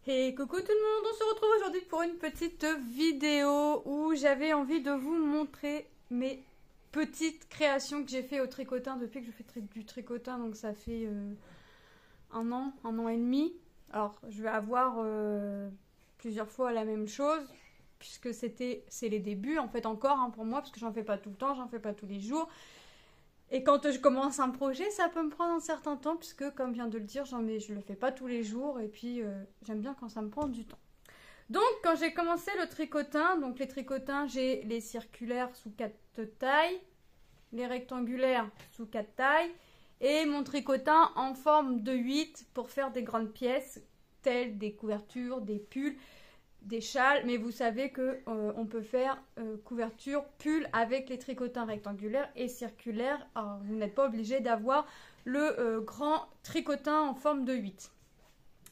Et coucou tout le monde, on se retrouve aujourd'hui pour une petite vidéo où j'avais envie de vous montrer mes petites créations que j'ai fait au tricotin depuis que je fais du tricotin, donc ça fait un an et demi. Alors je vais avoir plusieurs fois la même chose puisque c'est les débuts en fait encore pour moi, parce que j'en fais pas tout le temps, j'en fais pas tous les jours. Et quand je commence un projet, ça peut me prendre un certain temps, puisque comme vient de le dire, je le fais pas tous les jours, et puis j'aime bien quand ça me prend du temps. Donc quand j'ai commencé le tricotin, donc les tricotins, j'ai les circulaires sous 4 tailles, les rectangulaires sous 4 tailles, et mon tricotin en forme de 8 pour faire des grandes pièces, telles des couvertures, des pulls, des châles, mais vous savez que on peut faire couverture, pull avec les tricotins rectangulaires et circulaires. Alors, vous n'êtes pas obligé d'avoir le grand tricotin en forme de 8.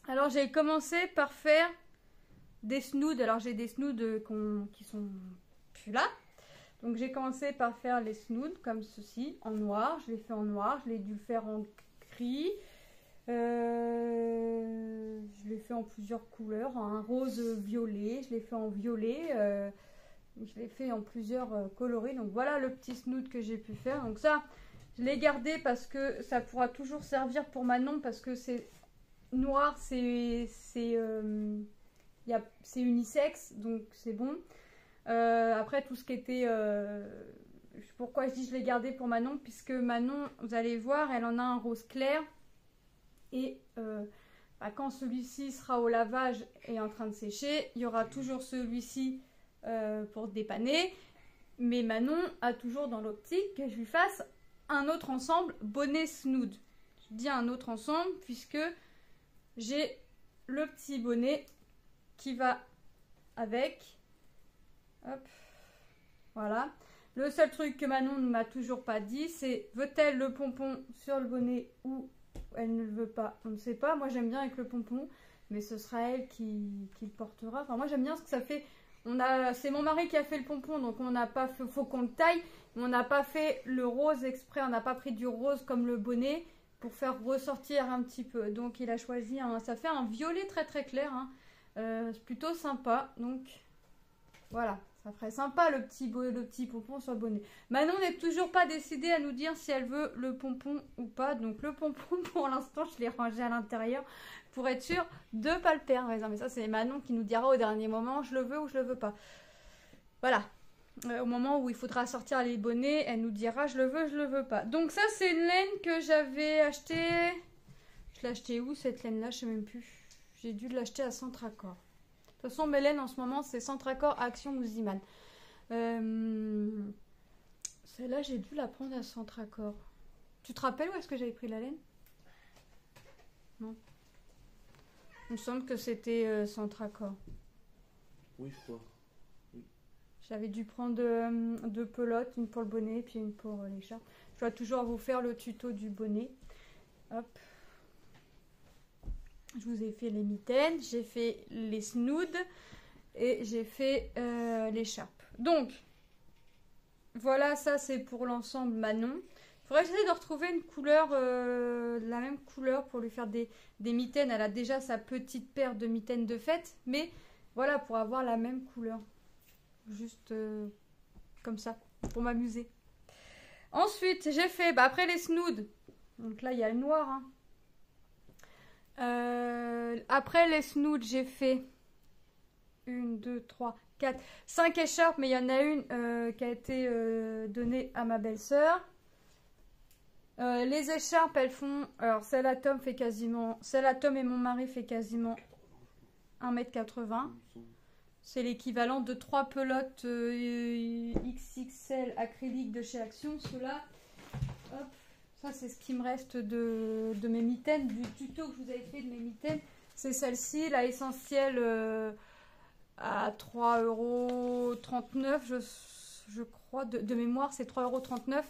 Alors j'ai commencé par faire des snoods. Alors j'ai des snoods qui sont plus là. Donc j'ai commencé par faire les snoods comme ceci, en noir. Je l'ai fait en noir, je l'ai dû faire en gris. Je l'ai fait en plusieurs couleurs, un rose violet, je l'ai fait en violet, je l'ai fait en plusieurs coloris. Donc voilà le petit snood que j'ai pu faire. Donc ça, je l'ai gardé parce que ça pourra toujours servir pour Manon, parce que c'est noir, c'est unisexe, donc c'est bon. Après tout ce qui était... pourquoi je dis je l'ai gardé pour Manon, puisque Manon, vous allez voir, elle en a un rose clair. Et quand celui-ci sera au lavage et en train de sécher, il y aura toujours celui-ci pour dépanner. Mais Manon a toujours dans l'optique que je lui fasse un autre ensemble bonnet snood. Je dis un autre ensemble puisque j'ai le petit bonnet qui va avec. Hop, voilà. Le seul truc que Manon ne m'a toujours pas dit, c'est veut-elle le pompon sur le bonnet ou elle ne le veut pas, on ne sait pas. Moi j'aime bien avec le pompon, mais ce sera elle qui le portera. Enfin moi j'aime bien ce que ça fait. C'est mon mari qui a fait le pompon, donc on n'a pas fait, faut qu'on le taille, mais on n'a pas fait le rose exprès, on n'a pas pris du rose comme le bonnet pour faire ressortir un petit peu. Donc il a choisi ça fait un violet très très clair, c'est plutôt sympa. Donc voilà, ça ferait sympa le petit pompon sur le bonnet. Manon n'est toujours pas décidée à nous dire si elle veut le pompon ou pas. Donc le pompon, pour l'instant, je l'ai rangé à l'intérieur pour être sûre de ne pas le perdre. Mais ça, c'est Manon qui nous dira au dernier moment, je le veux ou je le veux pas. Voilà. Au moment où il faudra sortir les bonnets, elle nous dira, je le veux pas. Donc ça, c'est une laine que j'avais achetée. Je l'ai achetée où cette laine-là? Je sais même plus. J'ai dû l'acheter à Centracor. De toute façon, mes laines en ce moment, c'est Centracor, Action ou Ziman. Celle-là, j'ai dû la prendre à Centracor. Tu te rappelles où est-ce que j'avais pris la laine? Non. Il me semble que c'était Centracor. Oui, je crois. Oui. J'avais dû prendre deux pelotes, une pour le bonnet puis une pour l'écharpe. Je dois toujours vous faire le tuto du bonnet. Hop. Je vous ai fait les mitaines, j'ai fait les snoods et j'ai fait l'écharpe. Donc, voilà, ça c'est pour l'ensemble Manon. Il faudrait essayer de retrouver une couleur, la même couleur pour lui faire des mitaines. Elle a déjà sa petite paire de mitaines de fête, mais voilà, pour avoir la même couleur. Juste comme ça, pour m'amuser. Ensuite, j'ai fait, après les snoods, donc là il y a le noir, après les snoods, j'ai fait 1, 2, 3, 4, 5 écharpes, mais il y en a une qui a été donnée à ma belle-sœur. Les écharpes, elles font... Alors, celle à Tom et mon mari fait quasiment 1,80 m. C'est l'équivalent de 3 pelotes XXL acrylique de chez Action. Ceux-là, hop. Ça, c'est ce qui me reste de mes mitaines, du tuto que je vous avais fait de mes mitaines. C'est celle-ci, la essentielle à 3,39 €, je crois, de mémoire, c'est 3,39 €.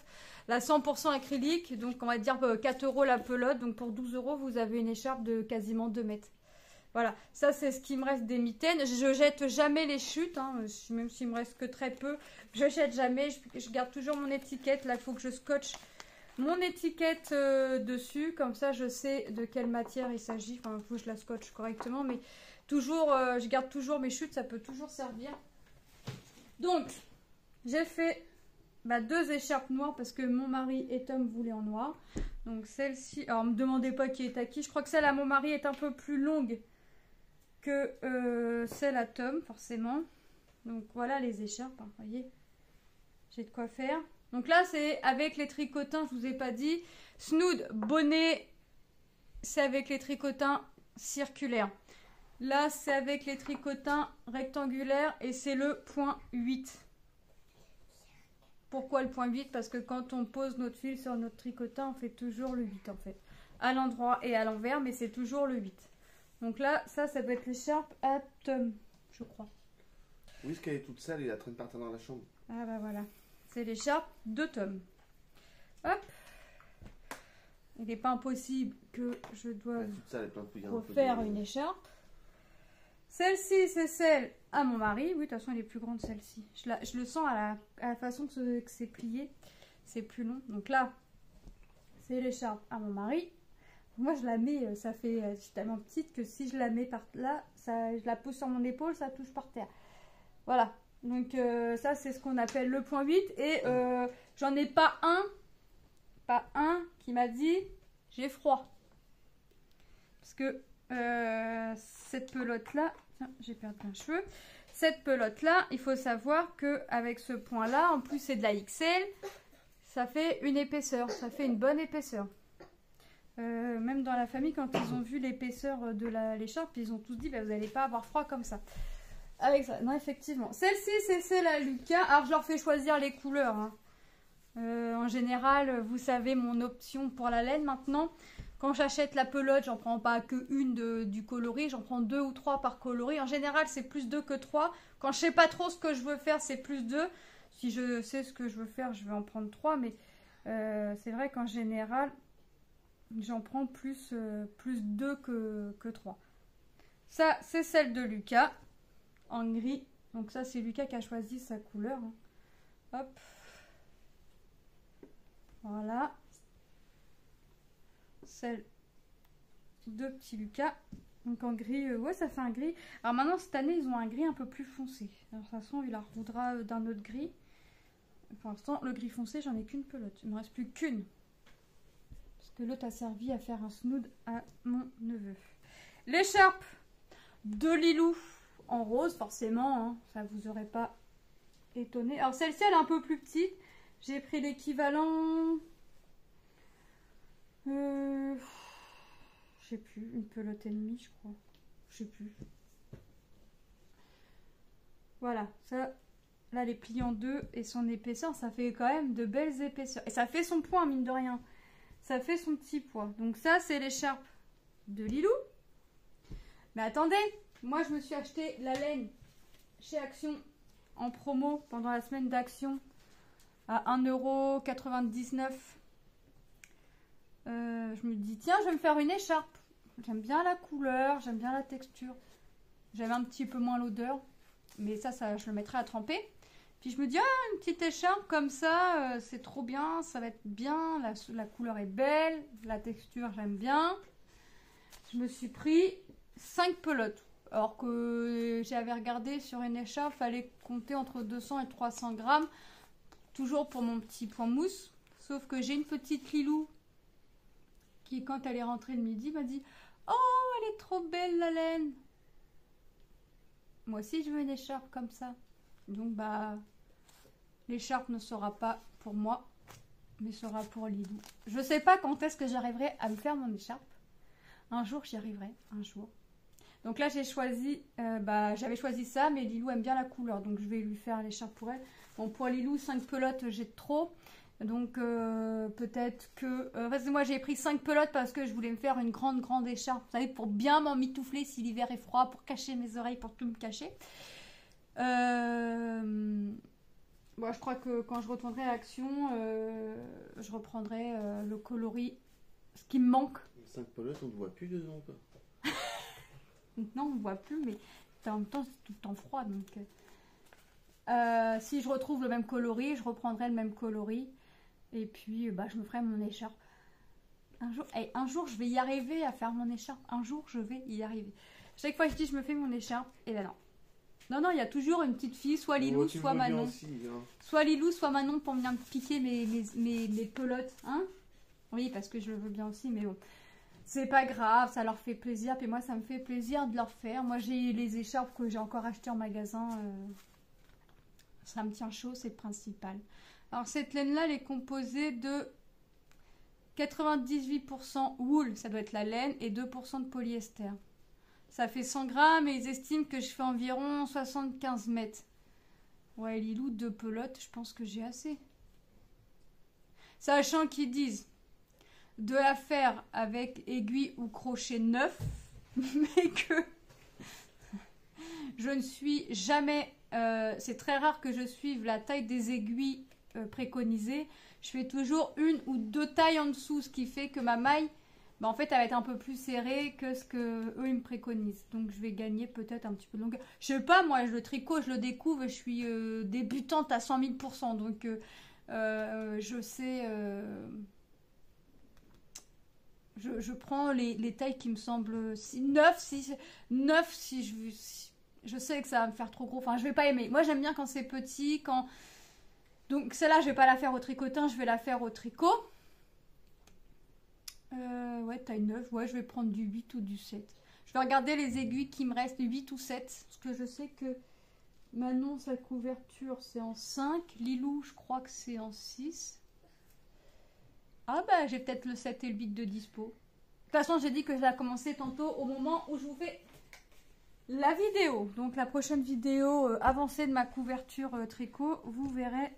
La 100% acrylique, donc on va dire 4 € la pelote. Donc pour 12 €, vous avez une écharpe de quasiment 2 mètres. Voilà, ça c'est ce qui me reste des mitaines. Je jette jamais les chutes, même s'il me reste que très peu. Je jette jamais, je garde toujours mon étiquette. Là, il faut que je scotche mon étiquette dessus, comme ça je sais de quelle matière il s'agit. Enfin, il faut que je la scotche correctement, mais toujours, je garde toujours mes chutes, ça peut toujours servir. Donc, j'ai fait 2 écharpes noires parce que mon mari et Tom voulaient en noir. Donc celle-ci, alors ne me demandez pas qui est à qui, je crois que celle à mon mari est un peu plus longue que celle à Tom, forcément. Donc voilà les écharpes, hein, voyez, j'ai de quoi faire. Donc là, c'est avec les tricotins, je vous ai pas dit. Snood, bonnet, c'est avec les tricotins circulaires. Là, c'est avec les tricotins rectangulaires et c'est le point 8. Pourquoi le point 8? Parce que quand on pose notre fil sur notre tricotin, on fait toujours le 8 en fait. À l'endroit et à l'envers, mais c'est toujours le 8. Donc là, ça peut être l'écharpe à Tom, je crois. Oui, parce qu'elle est toute sale, il est en train de partir dans la chambre. Ah bah voilà. C'est l'écharpe de Tom. Hop. Il n'est pas impossible que je doive refaire une écharpe. Celle-ci, c'est celle à mon mari. Oui, de toute façon, elle est plus grande celle-ci. Je le sens à la façon que c'est plié. C'est plus long. Donc là, c'est l'écharpe à mon mari. Moi, je la mets, ça fait, je suis tellement petite que si je la mets par là, je la pose sur mon épaule, ça touche par terre. Voilà. Donc ça, c'est ce qu'on appelle le point 8. Et j'en ai pas un qui m'a dit j'ai froid. Parce que cette pelote-là, tiens, j'ai perdu un cheveu. Cette pelote-là, il faut savoir qu'avec ce point-là, en plus c'est de la XL, ça fait une épaisseur, ça fait une bonne épaisseur. Même dans la famille, quand ils ont vu l'épaisseur de l'écharpe, ils ont tous dit bah, vous n'allez pas avoir froid comme ça. Avec ça, non, effectivement. Celle-ci, c'est celle à Lucas. Alors, je leur fais choisir les couleurs. Hein. En général, vous savez mon option pour la laine maintenant. Quand j'achète la pelote, j'en prends pas que une du coloris. J'en prends 2 ou 3 par coloris. En général, c'est plus 2 que 3. Quand je sais pas trop ce que je veux faire, c'est plus 2. Si je sais ce que je veux faire, je vais en prendre 3. Mais c'est vrai qu'en général, j'en prends plus 2 que 3. Ça, c'est celle de Lucas. En gris, donc ça c'est Lucas qui a choisi sa couleur. Hop, voilà, celle de petit Lucas, donc en gris, ouais ça fait un gris. Alors maintenant cette année ils ont un gris un peu plus foncé. Alors, de toute façon il la revoudra d'un autre gris. Pour l'instant le gris foncé j'en ai qu'une pelote, il ne me reste plus qu'une. Parce que l'autre a servi à faire un snood à mon neveu. L'écharpe de Lilou. En rose forcément, hein, ça vous aurait pas étonné. Alors celle-ci elle est un peu plus petite. J'ai pris l'équivalent, je sais plus, une pelote et demie je crois. Je sais plus. Voilà, ça, là les plis en deux et son épaisseur, ça fait quand même de belles épaisseurs. Et ça fait son poids mine de rien. Ça fait son petit poids. Donc ça c'est l'écharpe de Lilou. Mais attendez, moi je me suis acheté la laine chez Action en promo pendant la semaine d'Action à 1,99 €. Je me dis tiens je vais me faire une écharpe. J'aime bien la couleur, j'aime bien la texture. J'avais un petit peu moins l'odeur. Mais ça je le mettrai à tremper. Puis je me dis une petite écharpe comme ça, c'est trop bien, ça va être bien. La couleur est belle, la texture j'aime bien. Je me suis pris 5 pelotes. Alors que j'avais regardé sur une écharpe, il fallait compter entre 200 et 300 grammes. Toujours pour mon petit point mousse. Sauf que j'ai une petite Lilou qui, quand elle est rentrée le midi, m'a dit « Oh, elle est trop belle la laine !» Moi aussi, je veux une écharpe comme ça. Donc, bah, l'écharpe ne sera pas pour moi, mais sera pour Lilou. Je ne sais pas quand est-ce que j'arriverai à me faire mon écharpe. Un jour, j'y arriverai. Un jour. Donc là, j'ai choisi, j'avais choisi ça, mais Lilou aime bien la couleur. Donc, je vais lui faire l'écharpe pour elle. Bon, pour Lilou, 5 pelotes, j'ai trop. Donc, peut-être que... moi, j'ai pris 5 pelotes parce que je voulais me faire une grande écharpe. Vous savez, pour bien m'emmitoufler si l'hiver est froid, pour cacher mes oreilles, pour tout me cacher. Bon, je crois que quand je retournerai à Action, je reprendrai le coloris, ce qui me manque. 5 pelotes, on ne voit plus dedans, quoi. Non, on ne voit plus, mais en même temps, c'est tout le temps froid. Donc, si je retrouve le même coloris, je reprendrai le même coloris. Et puis, bah, je me ferai mon écharpe. Un jour, je vais y arriver à faire mon écharpe. Un jour, je vais y arriver. Chaque fois que je dis je me fais mon écharpe, et ben non. Non, il y a toujours une petite fille, soit Lilou, soit Manon. Aussi, hein. Soit Lilou, soit Manon pour venir me piquer mes pelotes. Hein? Oui, parce que je le veux bien aussi, mais bon. C'est pas grave, ça leur fait plaisir. Puis moi, ça me fait plaisir de leur faire. Moi, j'ai les écharpes que j'ai encore achetées en magasin. Ça me tient chaud, c'est le principal. Alors, cette laine-là, elle est composée de 98% wool, ça doit être la laine, et 2% de polyester. Ça fait 100 grammes et ils estiment que je fais environ 75 mètres. Ouais, Lilou, 2 pelotes, je pense que j'ai assez. Sachant qu'ils disent de la faire avec aiguille ou crochet neuf, mais que je ne suis jamais... c'est très rare que je suive la taille des aiguilles préconisées. Je fais toujours 1 ou 2 tailles en dessous, ce qui fait que ma maille, bah, en fait, elle va être un peu plus serrée que ce que eux ils me préconisent. Donc, je vais gagner peut-être un petit peu de longueur. Je sais pas, moi, le tricot, je le découvre, je suis débutante à 100 000%. Donc, je sais... Je prends les tailles qui me semblent 9 si je sais que ça va me faire trop gros. Enfin, je vais pas aimer. Moi, j'aime bien quand c'est petit, quand... Donc, celle-là, je vais pas la faire au tricotin, je vais la faire au tricot. Ouais, taille 9. Ouais, je vais prendre du 8 ou du 7. Je vais regarder les aiguilles qui me restent, 8 ou 7. Parce que je sais que Manon, sa couverture, c'est en 5. Lilou, je crois que c'est en 6. Ah bah, j'ai peut-être le 7 et le 8 de dispo. De toute façon, j'ai dit que je vais commencer tantôt au moment où je vous fais la vidéo. Donc, la prochaine vidéo avancée de ma couverture tricot, vous verrez...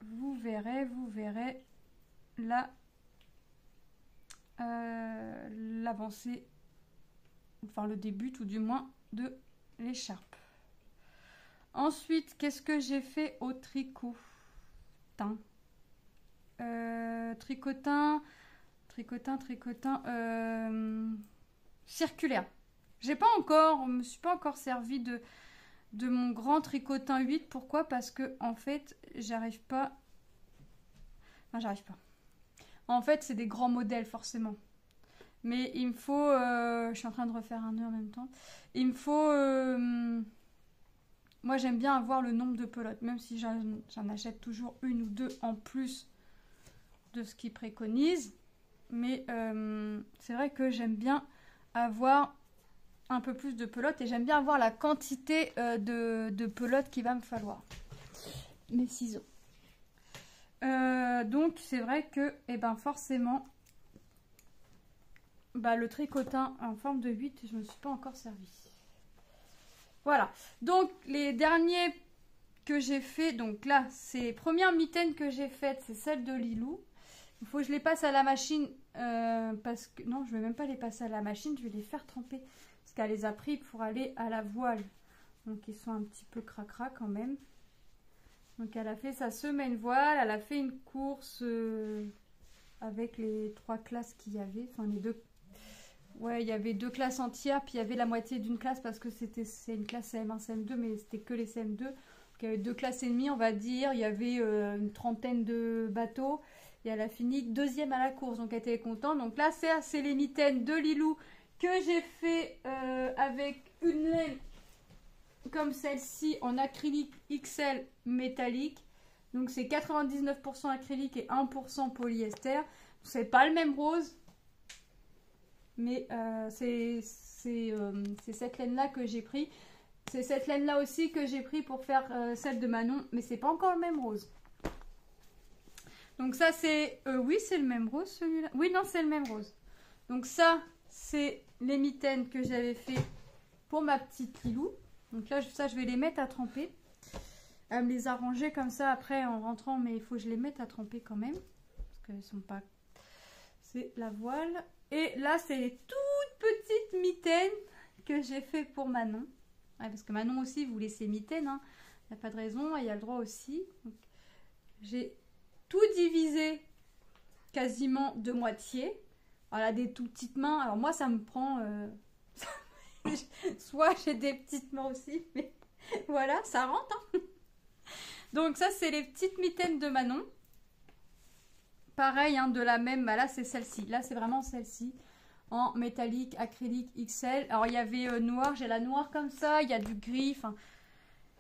Vous verrez l'avancée, enfin le début tout du moins de l'écharpe. Ensuite, qu'est-ce que j'ai fait au tricot? Tricotin circulaire. Je me suis pas encore servi de mon grand tricotin 8. Pourquoi? Parce que en fait, j'arrive pas. En fait, c'est des grands modèles forcément. Mais il me faut... je suis en train de refaire un nœud en même temps. Il me faut... moi, j'aime bien avoir le nombre de pelotes. Même si j'en achète toujours 1 ou 2 en plus de ce qu'ils préconisent. Mais c'est vrai que j'aime bien avoir un peu plus de pelotes. Et j'aime bien avoir la quantité de pelotes qu'il va me falloir. Mes ciseaux. Donc c'est vrai que forcément le tricotin en forme de 8, je ne me suis pas encore servi. Voilà, donc les derniers que j'ai fait, donc là c'est les premières mitaines que j'ai faites, c'est celle de Lilou. Il faut que je les passe à la machine parce que non, je vais même pas les passer à la machine, je vais les faire tremper parce qu'elle les a pris pour aller à la voile, donc ils sont un petit peu cracra quand même. Donc elle a fait sa semaine voile, elle a fait une course avec les 3 classes qu'il y avait, enfin les 2. Ouais, il y avait 2 classes entières, puis il y avait la moitié d'une classe parce que c'est une classe CM1, CM2, mais c'était que les CM2. Donc il y avait 2 classes et demie, on va dire. Il y avait une trentaine de bateaux et elle a fini 2e à la course, donc elle était contente. Donc là, c'est les mitaines de Lilou que j'ai fait avec une laine comme celle-ci en acrylique XL métallique. Donc c'est 99% acrylique et 1% polyester. C'est pas le même rose, mais c'est cette laine là que j'ai pris. C'est cette laine là aussi que j'ai pris pour faire celle de Manon, mais c'est pas encore le même rose. Donc ça c'est oui, c'est le même rose celui-là. Oui, non, c'est le même rose. Donc ça c'est les mitaines que j'avais fait pour ma petite Lilou. Donc là, ça, je vais les mettre à tremper. Elle me les a rangées comme ça après en rentrant, mais il faut que je les mette à tremper quand même. Parce qu'elles sont pas... C'est la voile. Et là, c'est les toutes petites mitaines que j'ai fait pour Manon. Ouais, parce que Manon aussi voulait ses mitaines. Hein. Il n'y a pas de raison, il y a le droit aussi. J'ai tout divisé quasiment de moitié. Voilà, des toutes petites mains. Alors moi, ça me prend... Soit j'ai des petites mains aussi, mais voilà, ça rentre. Hein. Donc ça, c'est les petites mitaines de Manon. Pareil, hein, de la même, bah là c'est celle-ci. Là c'est vraiment celle-ci. En métallique, acrylique, XL. Alors il y avait noir, j'ai la noire comme ça, il y a du gris. Enfin,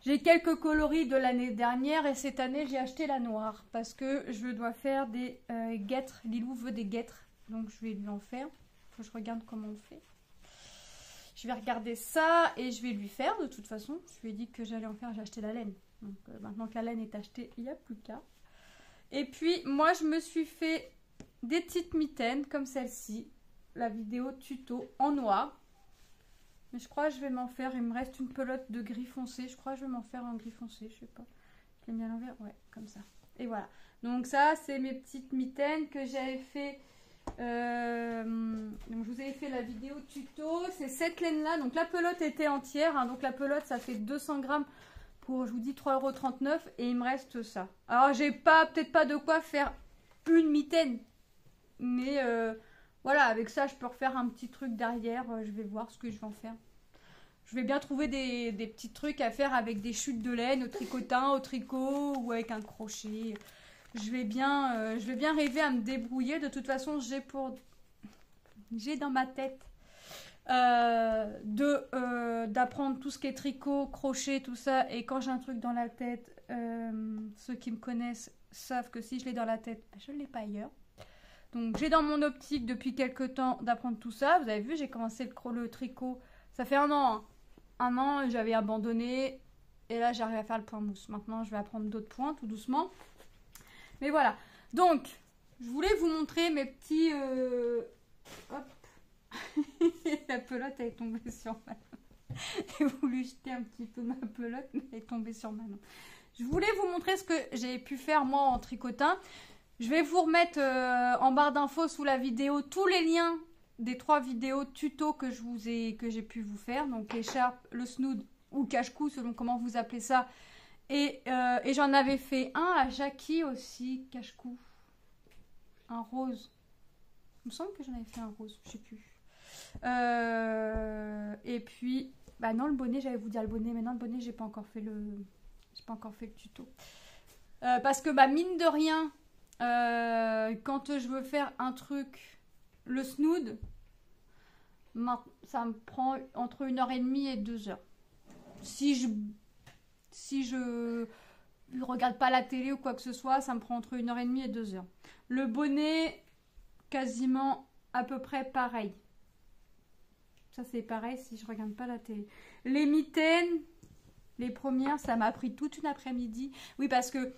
j'ai quelques coloris de l'année dernière et cette année j'ai acheté la noire. Parce que je dois faire des guêtres. Lilou veut des guêtres. Donc je vais lui en faire. Faut que je regarde comment on fait. Je vais regarder ça et je vais lui faire de toute façon. Je lui ai dit que j'allais en faire, j'ai acheté la laine. Donc maintenant que la laine est achetée, il n'y a plus qu'à. Et puis moi je me suis fait des petites mitaines comme celle-ci. La vidéo tuto en noir. Mais je crois que je vais m'en faire. Il me reste une pelote de gris foncé. Je crois que je vais m'en faire un gris foncé. Je sais pas. Je l'ai mis à l'envers. Ouais, comme ça. Et voilà. Donc ça, c'est mes petites mitaines que j'avais fait. Donc je vous avais fait la vidéo tuto. C'est cette laine-là. Donc la pelote était entière. Hein. Donc la pelote, ça fait 200 grammes pour, je vous dis, 3,39 €. Et il me reste ça. Alors j'ai peut-être pas de quoi faire une mitaine. Mais... voilà, avec ça, je peux refaire un petit truc derrière. Je vais voir ce que je vais en faire. Je vais bien trouver des petits trucs à faire avec des chutes de laine au tricotin, au tricot ou avec un crochet. Je vais bien rêver à me débrouiller. De toute façon, j'ai dans ma tête d'apprendre tout ce qui est tricot, crochet, tout ça. Et quand j'ai un truc dans la tête, ceux qui me connaissent savent que si je l'ai dans la tête, je ne l'ai pas ailleurs. Donc j'ai dans mon optique depuis quelques temps d'apprendre tout ça. Vous avez vu, j'ai commencé le tricot. Ça fait 1 an. Hein. 1 an, j'avais abandonné. Et là, j'arrive à faire le point mousse. Maintenant, je vais apprendre d'autres points, tout doucement. Mais voilà. Donc, je voulais vous montrer mes petits... Hop. La pelote est tombée sur ma main. J'ai voulu jeter un petit peu ma pelote, mais elle est tombée sur ma main. Je voulais vous montrer ce que j'ai pu faire, moi, en tricotin. Je vais vous remettre en barre d'infos sous la vidéo tous les liens des 3 vidéos tuto que j'ai pu vous faire. Donc l'écharpe, le snood ou cache-cou selon comment vous appelez ça. Et j'en avais fait un à Jackie aussi, cache-cou. Un rose. Il me semble que j'en avais fait un rose, je sais plus. Et puis, bah non, le bonnet, j'allais vous dire le bonnet, mais non, le bonnet, j'ai pas encore fait le tuto. Parce que, bah, mine de rien, quand je veux faire un truc, le snood, ça me prend entre 1h30 et 2h. Si je regarde pas la télé ou quoi que ce soit, ça me prend entre 1h30 et 2h. Le bonnet, quasiment à peu près pareil. Ça c'est pareil si je regarde pas la télé. Les mitaines, les premières, ça m'a pris toute une après-midi. Oui, parce que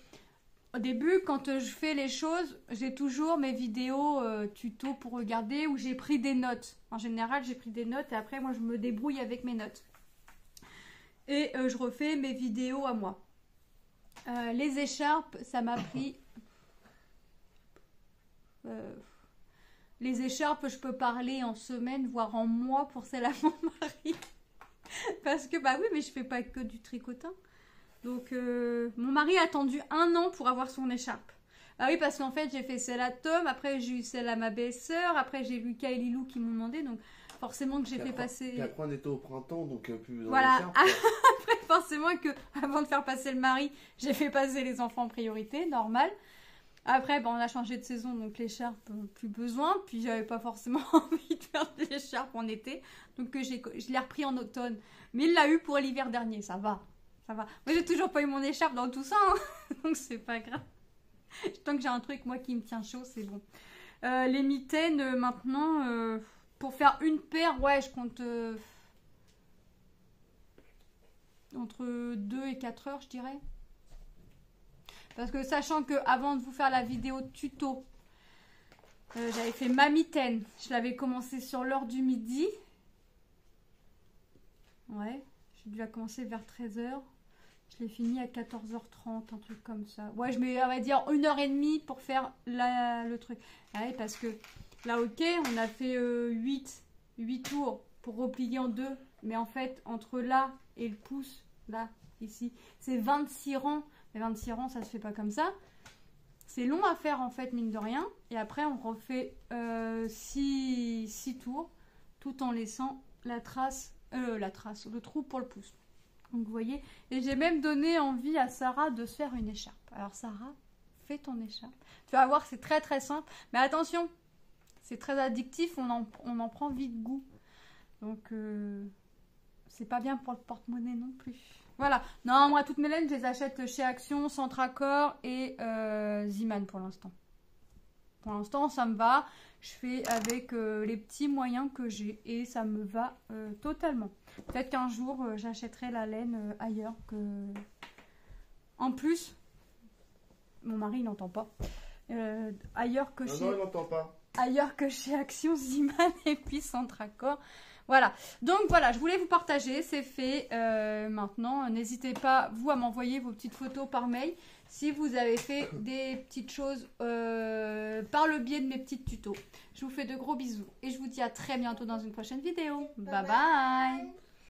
au début, quand je fais les choses, j'ai toujours mes vidéos tuto pour regarder où j'ai pris des notes. En général, j'ai pris des notes et après, moi, je me débrouille avec mes notes. Et je refais mes vidéos à moi. Les écharpes, ça m'a pris... les écharpes, je peux parler en semaine, voire en mois pour celle à mon mari. Parce que, bah oui, mais je fais pas que du tricotin. Donc, mon mari a attendu 1 an pour avoir son écharpe. Ah oui, parce qu'en fait, j'ai fait celle à Tom, après j'ai eu celle à ma belle-sœur, après j'ai eu Lucas et Lilou qui m'ont demandé, donc forcément que j'ai fait passer... Et après, on était au printemps, donc plus besoin voilà. d'écharpe. Après, forcément que, avant de faire passer le mari, j'ai fait passer les enfants en priorité, normal. Après, bon, on a changé de saison, donc l'écharpe, plus besoin. Puis, j'avais pas forcément envie de faire de l'écharpe en été. Donc, je l'ai repris en automne. Mais il l'a eu pour l'hiver dernier, ça va. Ça va. Moi, j'ai toujours pas eu mon écharpe dans tout ça, hein. Donc c'est pas grave. Tant que j'ai un truc, moi, qui me tient chaud, c'est bon. Les mitaines, maintenant, pour faire une paire, ouais, je compte entre 2 et 4 heures, je dirais. Parce que sachant que avant de vous faire la vidéo tuto, j'avais fait ma mitaine. Je l'avais commencé sur l'heure du midi. Ouais, j'ai dû la commencer vers 13 h. Je l'ai fini à 14h30, un truc comme ça. Ouais, je mets, on va dire, 1h30 pour faire le truc. Ouais, parce que là, ok, on a fait 8 tours pour replier en 2. Mais en fait, entre là et le pouce, là, ici, c'est 26 rangs. Mais 26 rangs, ça se fait pas comme ça. C'est long à faire, en fait, mine de rien. Et après, on refait 6 tours, tout en laissant le trou pour le pouce. Donc vous voyez, et j'ai même donné envie à Sarah de se faire une écharpe. Alors Sarah, fais ton écharpe. Tu vas voir, c'est très très simple. Mais attention, c'est très addictif, on en prend vite goût. Donc c'est pas bien pour le porte-monnaie non plus. Voilà. Non, moi toutes mes laines, je les achète chez Action, Centracor et Ziman pour l'instant. Pour l'instant, ça me va. Je fais avec les petits moyens que j'ai et ça me va totalement. Peut-être qu'un jour, j'achèterai la laine ailleurs que... En plus, mon mari il n'entend pas. Ailleurs que chez... Non, il n'entend pas. Ailleurs que chez Action, Ziman et puis Centracor. Voilà. Donc voilà, je voulais vous partager. C'est fait. Maintenant, n'hésitez pas, vous, à m'envoyer vos petites photos par mail. Si vous avez fait des petites choses par le biais de mes petites tutos. Je vous fais de gros bisous et je vous dis à très bientôt dans une prochaine vidéo. Bye bye.